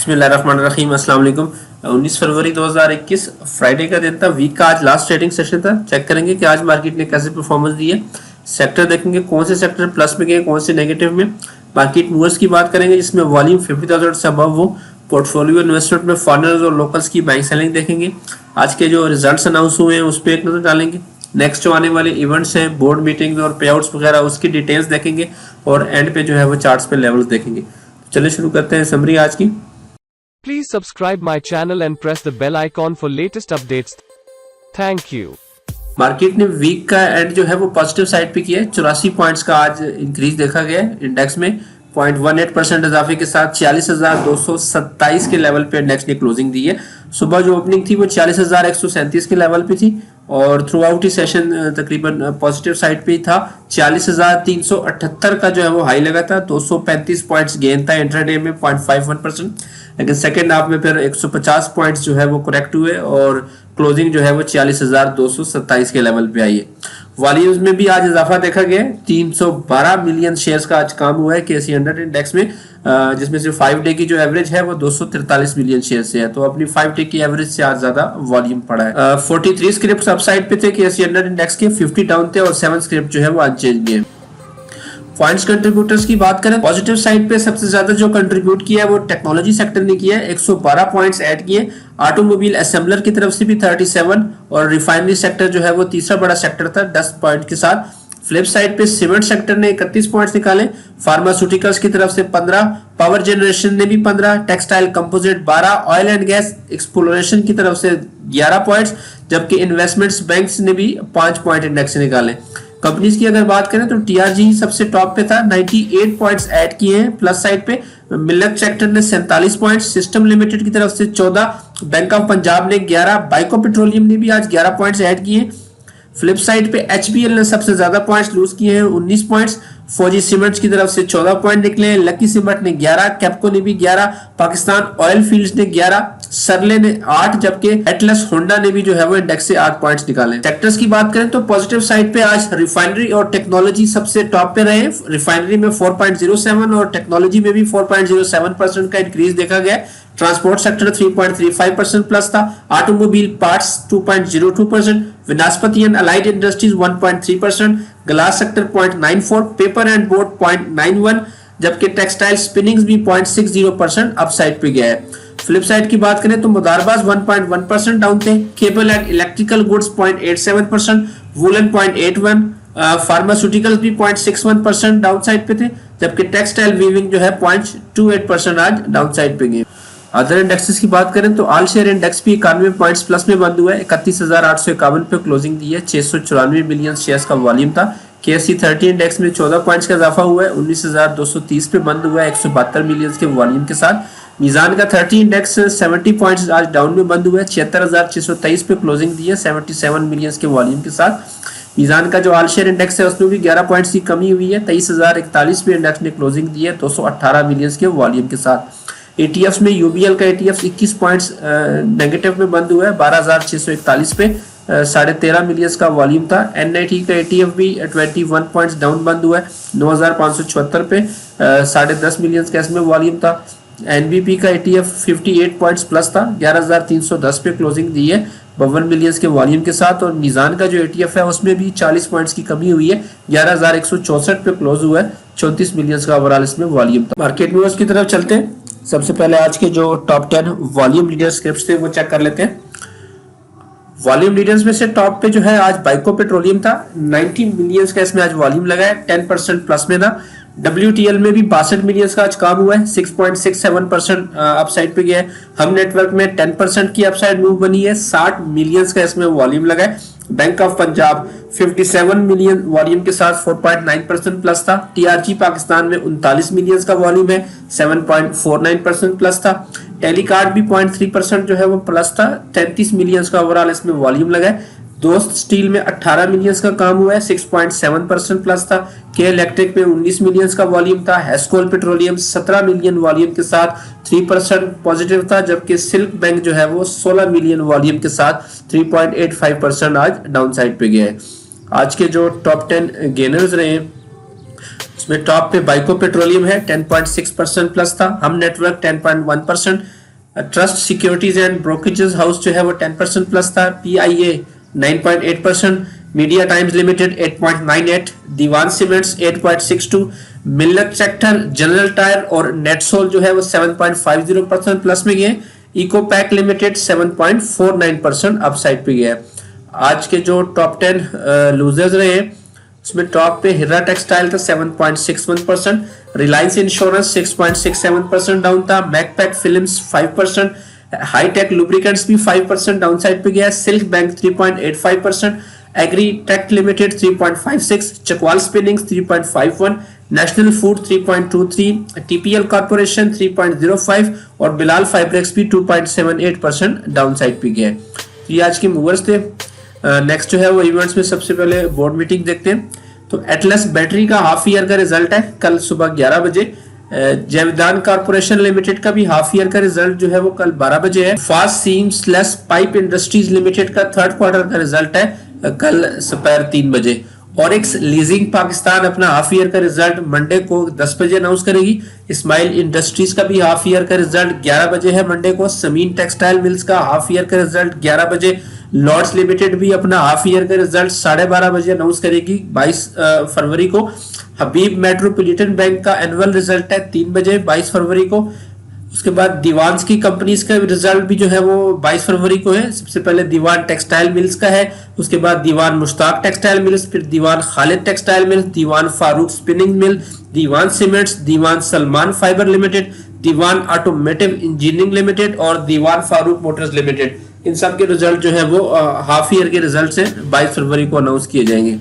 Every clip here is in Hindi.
बिस्मिल्लाहिर्रहमानिर्रहीम। अस्सलाम वालेकुम। 19 फरवरी 2021 फ्राइडे का दिन था। वीक का आज लास्ट ट्रेडिंग सेशन था। चेक करेंगे कि आज मार्केट ने कैसे परफॉर्मेंस दी है। सेक्टर देखेंगे कौन से सेक्टर प्लस में गए, कौन से नेगेटिव में। मार्केट मूवर्स की बात करेंगे जिसमें वॉल्यूम 50,000 से अबव हो। पोर्टफोलियो इन्वेस्टमेंट में फॉरेनर्स और लोकल्स की बाइंग सेलिंग देखेंगे। आज के जो रिजल्ट्स अनाउंस हुए हैं उस पर एक नजर डालेंगे। नेक्स्ट जो आने वाले इवेंट्स हैं, बोर्ड मीटिंग्स और पे आउट्स वगैरह, उसकी डिटेल्स देखेंगे और एंड पे जो है वो चार्ट्स पे लेवल्स देखेंगे। चलिए शुरू करते हैं समरी आज की। Please subscribe my channel and press the bell icon for latest updates. Thank you. Market ने वीक का एंड जो है वो पॉजिटिव साइड पे किया है। 84 पॉइंट्स का आज इंक्रीज देखा गया है। इंडेक्स में 0.18% इजाफे के साथ 46,227 के लेवल पे इंडेक्स ने क्लोजिंग दी है। सुबह जो ओपनिंग थी वो 46,137 के लेवल पे थी और थ्रू आउट ही सेशन तकरीबन पॉजिटिव साइड पे ही था। 40,378 का जो है वो हाई लगा था। 235 पॉइंट्स गेन था इंट्राडे में 0.51%, लेकिन सेकेंड हाफ में फिर 150 पॉइंट्स जो है वो करेक्ट हुए और क्लोजिंग जो है वो 40,227 के लेवल पे आई है। वॉल्यूम्स में भी आज इजाफा देखा गया है। 312 मिलियन शेयर्स का आज काम हुआ है केसी 100 इंडेक्स में, जिसमें से 5 डे की जो एवरेज है वो 243 मिलियन शेयर से है। तो अपनी 5 डे की एवरेज से आज ज्यादा वॉल्यूम पड़ा है। 43 स्क्रिप्ट अपसाइड पे थे केसी 100 इंडेक्स के, 50 डाउन थे और 7 स्क्रिप्ट जो है वो अनचेंज है। पॉइंट्स कंट्रीब्यूटर्स की बात करें, पॉजिटिव साइड पे सबसे ज्यादा जो कंट्रीब्यूट किया है वो टेक्नोलॉजी सेक्टर ने किया है। 112 पॉइंट्स ऐड किए। ऑटोमोबाइल असेंबलर की तरफ से भी 37 और रिफाइनरी सेक्टर जो है वो तीसरा बड़ा सेक्टर था 10 पॉइंट के साथ। फ्लिप साइड पे सीमेंट सेक्टर ने 31 पॉइंट्स निकाले। फार्मास्यूटिकल्स की तरफ से 15, पावर जनरेशन ने भी 15, textile composite 12, oil and gas exploration की तरफ से 11 पॉइंट्स, जबकि इन्वेस्टमेंट्स बैंक्स ने भी 5 पॉइंट इंडेक्स से निकाले। कंपनीज की अगर बात करें तो टीआरजी सबसे टॉप पे था, 98 पॉइंट्स ऐड किए हैं प्लस साइड पे। मिल्क सेक्टर ने 47 पॉइंट्स, सिस्टम लिमिटेड की तरफ से 14, बैंक ऑफ पंजाब ने 11, बाइको पेट्रोलियम ने भी आज 11 पॉइंट्स ऐड किए। फ्लिप साइड पे एचबीएल ने सबसे ज्यादा पॉइंट्स लूज किए हैं, 19 पॉइंट्स। फौजी सीमेंट्स की तरफ से 14 पॉइंट निकले। लकी सीमेंट ने 11, कैप्को ने भी 11, पाकिस्तान ऑयल फील्ड्स ने 11, सरले ने 8, जबकि एटलस होंडा ने भी जो है वो इंडेक्स से 8 पॉइंट्स निकाले। सेक्टर्स की बात करें तो पॉजिटिव साइड पे आज रिफाइनरी और टेक्नोलॉजी सबसे टॉप पे रहे। रिफाइनरी में 4.07 और टेक्नोलॉजी में भी 4.07% का इंक्रीज देखा गया। ट्रांसपोर्ट सेक्टर 3.35% प्लस था। Automobile parts 2.02%, Vanaspati and allied industries 1.3%, ग्लास सेक्टर 0.94, पेपर एंड बोर्ड 0.91, जबकि टेक्सटाइल स्पिनिंग्स भी 0.60% अपसाइड पे गया है। फ्लिप साइड की बात करें तो मुदारबाज 1.1% डाउन थे। Cable and electrical goods 0.87%, woollen 0.81, pharmaceuticals भी 0.61% डाउन साइड पे थे, जबकि टेक्सटाइल वीविंग जो है 0.28% आज डाउन साइड पे गए। अदर इंडेक्सेस की बात करें तो ऑल शेयर इंडेक्स भी 91 पॉइंट्स प्लस में बंद हुआ है। 31,851 पे क्लोजिंग दी है। 694 मिलियन शेयर्स का वॉल्यूम था। केएससी 30 इंडेक्स में 14 पॉइंट्स का इजाफा हुआ है। 19,230 पे बंद हुआ है 172 मिलियन के वॉल्यूम के साथ। मीजान का 30 इंडेक्स 70 पॉइंट्स आज डाउन में बंद हुआ है। 76,623 पे क्लोजिंग दी है 77 मिलियन के वॉल्यूम के साथ। मीजान का जो ऑल शेयर इंडेक्स है उसमें भी 11 पॉइंट्स की कमी हुई है। 23,041 पे इंडेक्स ने क्लोजिंग दी है 218 मिलियन के वॉल्यूम के साथ। एटीएफ में यूबीएल का एटीएफ 21 पॉइंट्स नेगेटिव में बंद हुआ है 12,641 पे, 13.5 मिलियन का वॉल्यूम था। एनआईटी का एटीएफ भी 21 पॉइंट्स डाउन बंद हुआ है 9,574 पे, 10.5 मिलियन का इसमें वॉल्यूम था। एनबीपी का एटीएफ 58 पॉइंट्स प्लस था, 11,310 पे क्लोजिंग दी है 52 मिलियन के वॉल्यूम के साथ। और मीजान का जो एटीएफ है उसमें भी 40 पॉइंट्स की कमी हुई है, 11,164 पे क्लोज हुआ है, 34 मिलियन का ओवरऑल इसमें वॉल्यूम था। मार्केट में उसकी तरफ चलते हैं। सबसे पहले आज के जो टॉप 10 वॉल्यूम लीडर स्क्रिप्ट्स थे वो चेक कर लेते हैं। वॉल्यूम लीडर्स में से टॉप पे जो है आज बाइको पेट्रोलियम था, 90 मिलियन का इसमें आज वॉल्यूम लगा है, 10% प्लस में था। WTL में भी 62 मिलियन का आज काम हुआ है, 6.67% अपसाइड पे गया है। हम नेटवर्क में 10% की अपसाइड मूव बनी है, 60 मिलियन का इसमें वॉल्यूम लगा है। Bank of Punjab 57 million volume के साथ 4.9% प्लस था। टीआरजी पाकिस्तान में 39 मिलियन का वॉल्यूम है, 7.49% प्लस था। टेलीकार्ड भी 0.3% जो है वो प्लस था, 33 मिलियन का ओवरऑल इसमें वॉल्यूम लगा है। दोस्त स्टील में 18 मिलियन का काम हुआ है, 6.7% प्लस था। के इलेक्ट्रिक में 19 मिलियन का वॉल्यूम था। हेस्कोल पेट्रोलियम 17 मिलियन वॉल्यूम के साथ 3% पॉजिटिव था, जबकि सिल्क बैंक जो है वो 16 मिलियन वॉल्यूम के साथ 3.85% आज डाउन साइड पे गया है। आज के जो टॉप 10 गेनर्स रहे इसमें टॉप पे बाइको पेट्रोलियम है 10.6% प्लस था, हम network 10.1%, trust securities and brokerages house जो है वो 10% प्लस था, पीआईए 9.8%, मीडिया टाइम्स लिमिटेड 8.98, दीवान सीमेंट्स 8.62, मिल्लत सेक्टर, जनरल टायर और नेटसोल जो है वो 7.50% प्लस में गए, इको पैक लिमिटेड 7.49% अपसाइड पे गया। आज के जो टॉप 10 लूजर्स रहे उसमें टॉप पे हिरा टेक्सटाइल था 7.61%, रिलायंस इंश्योरेंस 6.67% डाउन था, मैकपैक फिल्म्स 5%, हाईटेक लुब्रिकेंट्स भी 5% डाउन साइड पे गया, silk bank 3.85%, agritech limited 3.56, Chakwal spinnings 3.51, national food 3.23, TPL corporation 3.05 और बिलाल फाइब्रेक्स भी 2.78% डाउन साइड पे गया। ये आज के मूवर्स थे। नेक्स्ट जो है वो इवेंट्स में सबसे पहले बोर्ड मीटिंग देखते हैं। तो एटलस बैटरी का हाफ ईयर का रिजल्ट है कल सुबह 11 बजे। जैवदान कॉर्पोरेशन लिमिटेड का भी हाफ ईयर का रिजल्ट जो है वो कल 12 बजे है। फास्ट सीम स्लैश पाइप इंडस्ट्रीज लिमिटेड का थर्ड क्वार्टर का रिजल्ट है कल दोपहर 3 बजे। ऑरिक्स लीजिंग पाकिस्तान अपना हाफ ईयर का रिजल्ट मंडे को 10 बजे अनाउंस करेगी। इस्माइल इंडस्ट्रीज का भी हाफ ईयर का रिजल्ट 11 बजे है मंडे को। समीन टेक्सटाइल मिल्स का हाफ ईयर का रिजल्ट 11 बजे। लॉर्ड्स लिमिटेड भी अपना हाफ ईयर का रिजल्ट 12:30 बजे अनाउंस करेगी 22 फरवरी को। हबीब मेट्रोपॉलिटन बैंक का एनुअल रिजल्ट है 3 बजे 22 फरवरी को। उसके बाद दीवान की कंपनीज का रिजल्ट भी जो है वो 22 फरवरी को है। सबसे पहले दीवान टेक्सटाइल मिल्स का है, उसके बाद दीवान मुश्ताक टेक्सटाइल मिल्स, फिर दीवान खालिद टेक्सटाइल मिल्स, दीवान फारूक स्पिनिंग मिल, दीवान सीमेंट्स, दीवान सलमान फाइबर लिमिटेड, दीवान ऑटोमेटिव इंजीनियरिंग लिमिटेड और दीवान फारूक मोटर्स लिमिटेड। इन सब के रिजल्ट जो है वो हाफ ईयर के रिजल्ट से 22 फरवरी को अनाउंस किए जाएंगे।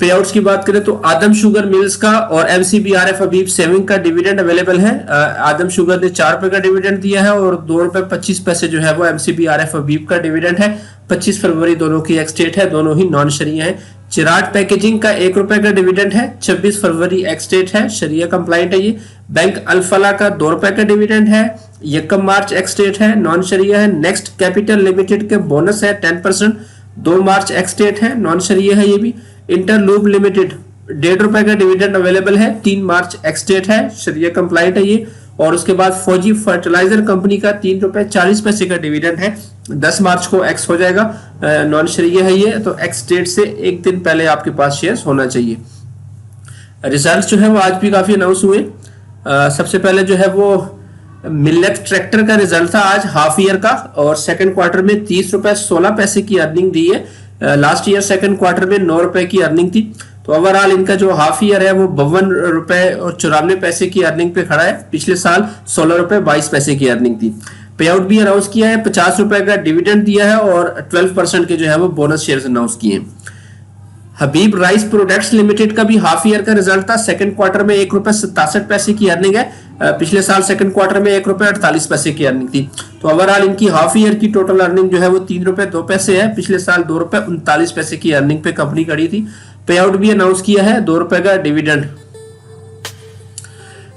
पे आउट्स की बात करें तो आदम शुगर मिल्स का और एमसीबीआरएफ हबीब सेविंग का डिविडेंड अवेलेबल है। आदम शुगर ने 4 रुपए का डिविडेंड दिया है और 2 रुपए 25 पैसे जो है वो एमसीबीआरएफ हबीब का डिविडेंड है। 25 फरवरी दोनों की एक्स डेट है, दोनों ही नॉन शरिया है। चिराग पैकेजिंग का 1 रुपए का डिविडेंड है, 26 फरवरी एक्स डेट है, शरिया कंप्लाइंट है ये। बैंक अल्फला का 2 रुपए का डिविडेंड है, 1 मार्च एक्स डेट है, नॉन शरिया है। नेक्स्ट कैपिटल लिमिटेड के बोनस है 10%, 2 मार्च एक्स डेट है, नॉन शरिया है ये भी। इंटरलूब लिमिटेड 1.5 रुपए का डिविडेंड अवेलेबल है, 3 मार्च एक्स डेट है, शरिया कंप्लाइंट है ये। और उसके बाद फौजी फर्टिलाइजर कंपनी का 3 रुपए 40 पैसे का डिविडेंड है, 10 मार्च को एक्स हो जाएगा, नॉन शरिया है ये। तो एक्स डेट से एक दिन पहले आपके पास शेयर्स होना चाहिए। रिजल्ट जो है वो आज भी काफी अनाउंस हुए। सबसे पहले जो है वो मिल्लत ट्रैक्टर का रिजल्ट था आज हाफ ईयर का, और सेकंड क्वार्टर में 30 रुपए 16 पैसे की अर्निंग दी है। लास्ट ईयर सेकंड क्वार्टर में 9 रुपए की अर्निंग थी। तो ओवरऑल इनका जो हाफ ईयर है वो 52 रुपए और 94 पैसे की अर्निंग पे खड़ा है। पिछले साल 16 रुपए 22 पैसे की अर्निंग थी। पे आउट भी अनाउंस किया है, 50 रुपए का डिविडेंड दिया है और 12% के जो है वो बोनस शेयर्स अनाउंस किए हैं। हबीब राइस प्रोडक्ट्स लिमिटेड का भी हाफ ईयर का रिजल्ट था। सेकंड क्वार्टर में 1 रुपए 67 पैसे की अर्निंग है। पिछले साल सेकंड क्वार्टर में 1 रुपए 48 पैसे की अर्निंग थी। तो ओवरऑल इनकी हाफ ईयर की टोटल अर्निंग जो है वो 3 रुपए 2 पैसे है। पिछले साल 2 रुपए 39 पैसे की अर्निंग पे कंपनी खड़ी थी। पे आउट भी अनाउंस किया है, 2 रुपए का डिविडेंड।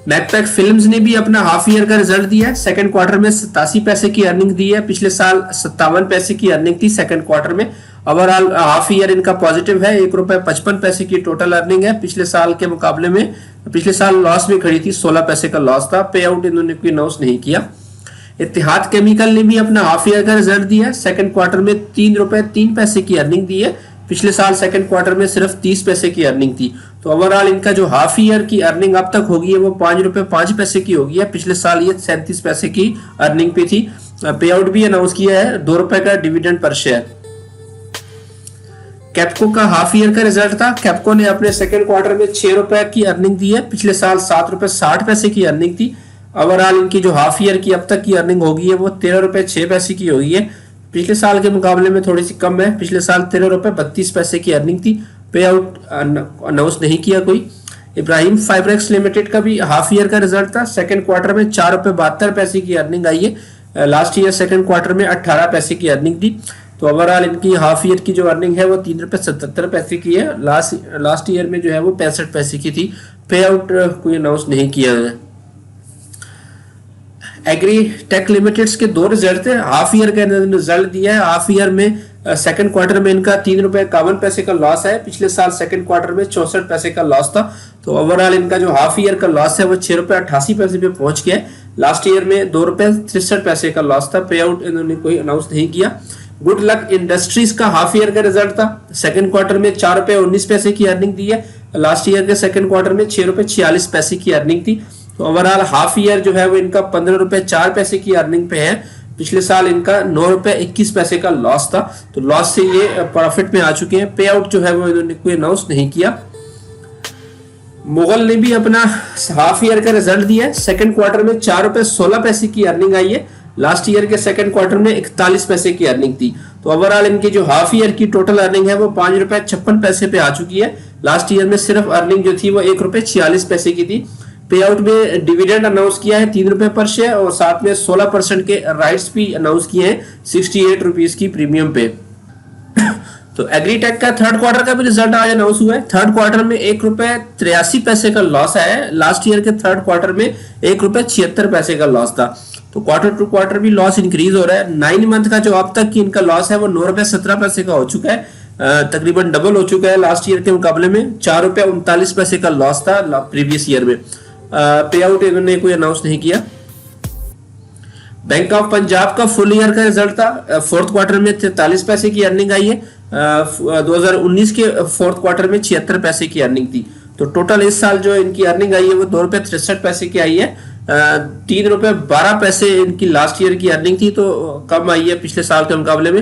मैकपैक फिल्म्स ने भी अपना हाफ ईयर का रिजल्ट दिया है। सेकंड क्वार्टर में 87 पैसे की अर्निंग दी है। पिछले साल 57 पैसे की अर्निंग थी सेकंड क्वार्टर में। ओवरऑल हाफ ईयर इनका पॉजिटिव है, 1 रुपए 55 पैसे की टोटल अर्निंग है। पिछले साल के मुकाबले में पिछले साल लॉस में खड़ी थी, 16 पैसे का लॉस था। पे आउट इन्होंने कोई अनाउंस नहीं किया। इत्तेहाद केमिकल ने भी अपना हाफ ईयर का रिजल्ट दिया है। सेकंड क्वार्टर में 3 रुपए 3 पैसे की अर्निंग दी है। पिछले साल सेकंड क्वार्टर में सिर्फ 30 पैसे की अर्निंग थी। तो ओवरऑल इनका जो हाफ ईयर की अर्निंग अब तक होगी है वो 5 रुपए 5 पैसे की होगी है। पिछले साल ये 37 पैसे की अर्निंग पे थी। पे आउट भी अनाउंस किया है, 2 रुपए का डिविडेंड पर शेयर। कैप्को का हाफ ईयर का रिजल्ट था। कैप्को ने अपने सेकंड क्वार्टर में 6 रुपए की अर्निंग दी है। पिछले साल 7 रुपए 60 पैसे की अर्निंग थी। ओवरऑल इनकी जो हाफ ईयर की अब तक की अर्निंग होगी है वो 13 रुपए 6 पैसे की होगी है। पिछले साल के मुकाबले में थोड़ी सी कम है। पिछले साल 13 रुपए 32 पैसे की अर्निंग थी। पे आउट अनाउंस नहीं किया कोई। इब्राहिम फाइब्रेक्स लिमिटेड का भी हाफ ईयर का रिजल्ट था। सेकंड क्वार्टर में 4 रुपए 72 पैसे की अर्निंग आई है। लास्ट ईयर सेकंड क्वार्टर में 18 पैसे की अर्निंग थी। तो ओवरऑल इनकी हाफ ईयर की जो अर्निंग है वो 3 रुपए 77 पैसे की है। लास्ट ईयर में जो है वो 65 पैसे की थी। पे आउट कोई अनाउंस नहीं किया है। एग्री टेक लिमिटेड के 2 रिजल्ट थे। हाफ ईयर का रिजल्ट दिया है। हाफ ईयर में सेकंड क्वार्टर में इनका 3 रुपए 51 पैसे का लॉस है। पिछले साल सेकंड क्वार्टर में 64 पैसे का लॉस था। तो ओवरऑल इनका जो हाफ ईयर का लॉस है वो 6 रुपए 88 पैसे पे पहुंच गया है। लास्ट ईयर में 2 रुपए 63 पैसे का लॉस था। पे आउट इन्होंने कोई अनाउंस नहीं किया। गुड लक इंडस्ट्रीज का हाफ ईयर का रिजल्ट था। सेकंड क्वार्टर में 4 रुपए 19 पैसे की अर्निंग दी है। लास्ट ईयर के सेकंड क्वार्टर में 6 रुपए 46 पैसे की अर्निंग थी। तो ओवरऑल हाफ ईयर जो है वो इनका 15 रुपए 4 पैसे की अर्निंग पे है। पिछले साल इनका 9 रुपए 21 पैसे का लॉस था। तो लॉस से ये प्रॉफिट में आ चुके हैं। पे आउट जो है वो इन्होंने कोई अनाउंस नहीं किया। मुगल ने भी अपना हाफ ईयर का रिजल्ट दिया है। सेकंड क्वार्टर में 4 रुपए 16 पैसे की अर्निंग आई है। लास्ट ईयर के सेकंड क्वार्टर में 41 पैसे की अर्निंग थी। तो ओवरऑल इनकी जो हाफ ईयर की टोटल अर्निंग है वो 5 रुपए 56 पैसे पे आ चुकी है। लास्ट ईयर में सिर्फ अर्निंग जो थी वो 1 रुपए 46 पैसे की थी। पे आउट में डिविडेंड अनाउंस किया है 3 रुपए पर शेयर और साथ में 16% के राइट्स भी अनाउंस किए हैं 68 रुपीज की प्रीमियम पे। तो एग्रीटेक का थर्ड क्वार्टर का भी रिजल्ट आज अनाउंस हुआ है। थर्ड क्वार्टर में 1 रुपए 83 पैसे का लॉस आया है। लास्ट ईयर के थर्ड क्वार्टर में 1 रुपए 76 पैसे का लॉस था। तो क्वार्टर टू क्वार्टर भी लॉस इंक्रीज हो रहा है। 9 मंथ का जो अब तक की इनका लॉस है वो 9 रुपए 17 पैसे का हो चुका है। तकरीबन डबल हो चुका है लास्ट ईयर के मुकाबले में। 4 रुपए 39 पैसे का लॉस था प्रीवियस ईयर में। पे आउट इन्होंने कोई अनाउंस नहीं किया। बैंक ऑफ पंजाब का फुल ईयर का रिजल्ट था। फोर्थ क्वार्टर में 43 पैसे की अर्निंग आई है। 2019 के फोर्थ क्वार्टर में 76 पैसे की अर्निंग थी। तो टोटल इस साल जो इनकी अर्निंग आई है वो 2 रुपए 63 पैसे की आई है। 3 रुपए 12 पैसे इनकी लास्ट ईयर की अर्निंग थी, तो कम आई है पिछले साल के मुकाबले में।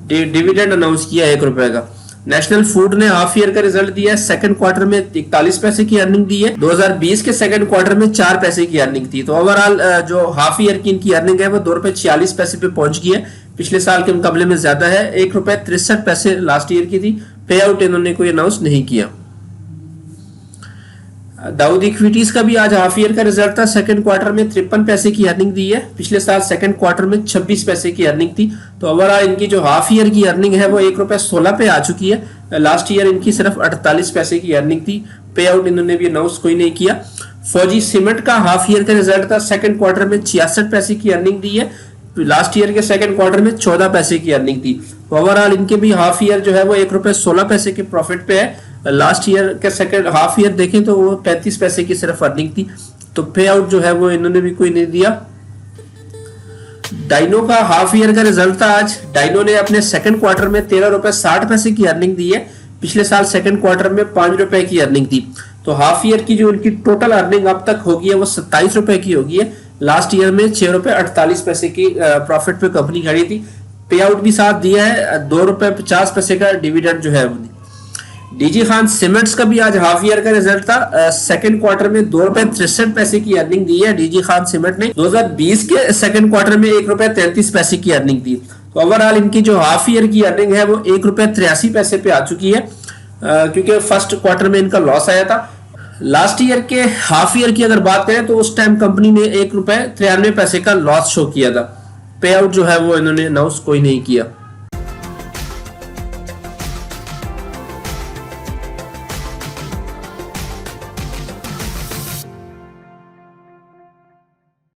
डिविडेंड अनाउंस किया 1 रुपए का। नेशनल फूड ने हाफ ईयर का रिजल्ट दिया है। सेकंड क्वार्टर में 41 पैसे की अर्निंग दी है। 2020 के सेकंड क्वार्टर में 4 पैसे की अर्निंग थी। तो ओवरऑल जो हाफ ईयर की इनकी अर्निंग है वो 2 रुपए 46 पैसे पे पहुंच गई है। पिछले साल के मुकाबले में ज्यादा है। 1 रुपए 63 पैसे लास्ट ईयर की थी। पे आउट इन्होंने कोई अनाउंस नहीं किया। दाऊद इक्विटीज का भी आज हाफ ईयर का रिजल्ट था। सेकंड क्वार्टर में 53 पैसे की अर्निंग दी है। पिछले साल सेकंड क्वार्टर में 26 पैसे की अर्निंग थी। तो ओवरऑल इनकी जो हाफ ईयर की अर्निंग है वो 1 रुपए 16 पे आ चुकी है। लास्ट ईयर इनकी सिर्फ 48 पैसे की अर्निंग थी। पे आउट इन्होंने भी अनाउंस कोई नहीं किया। फौजी सीमेंट का हाफ ईयर का रिजल्ट था। सेकंड क्वार्टर में 66 पैसे की अर्निंग दी है। लास्ट ईयर के सेकंड क्वार्टर में 14 पैसे की अर्निंग थी। तो ओवरऑल इनके भी हाफ ईयर जो है वो 1 रुपए 16 पैसे के प्रॉफिट पे है। लास्ट ईयर के सेकंड हाफ ईयर देखें तो वो 35 पैसे की सिर्फ अर्निंग थी। तो पे आउट जो है वो इन्होंने भी कोई नहीं दिया। डाइनो का हाफ ईयर का रिजल्ट था आज। डाइनो ने अपने सेकंड क्वार्टर में 13 रुपए 60 पैसे की अर्निंग दी है। पिछले साल सेकंड क्वार्टर में 5 रुपए की अर्निंग थी। तो हाफ ईयर की जो उनकी टोटल अर्निंग अब तक होगी है वो 27 रुपए की होगी है। लास्ट ईयर में 6 रुपए 48 पैसे की प्रॉफिट पे कंपनी खड़ी थी। पे आउट भी साथ दिया है 2 रुपए 50 पैसे का डिविडेंड जो है। डीजी खान सीमेंट्स का भी आज हाफ ईयर का रिजल्ट था। सेकंड क्वार्टर में 2 रुपए 63 पैसे की अर्निंग दी है डीजी खान सीमेंट ने। 2020 के सेकंड क्वार्टर में 1 रुपए 33 पैसे की अर्निंग दी। तो ओवरऑल इनकी जो हाफ ईयर की अर्निंग है वो 1 रुपए 83 पैसे पे आ चुकी है, क्योंकि फर्स्ट क्वार्टर में इनका लॉस आया था। लास्ट ईयर के हाफ ईयर की अगर बात करें तो उस टाइम कंपनी ने 1 रुपए 93 पैसे का लॉस शो किया था। पे आउट जो है वो इन्होंने अनाउंस कोई नहीं किया।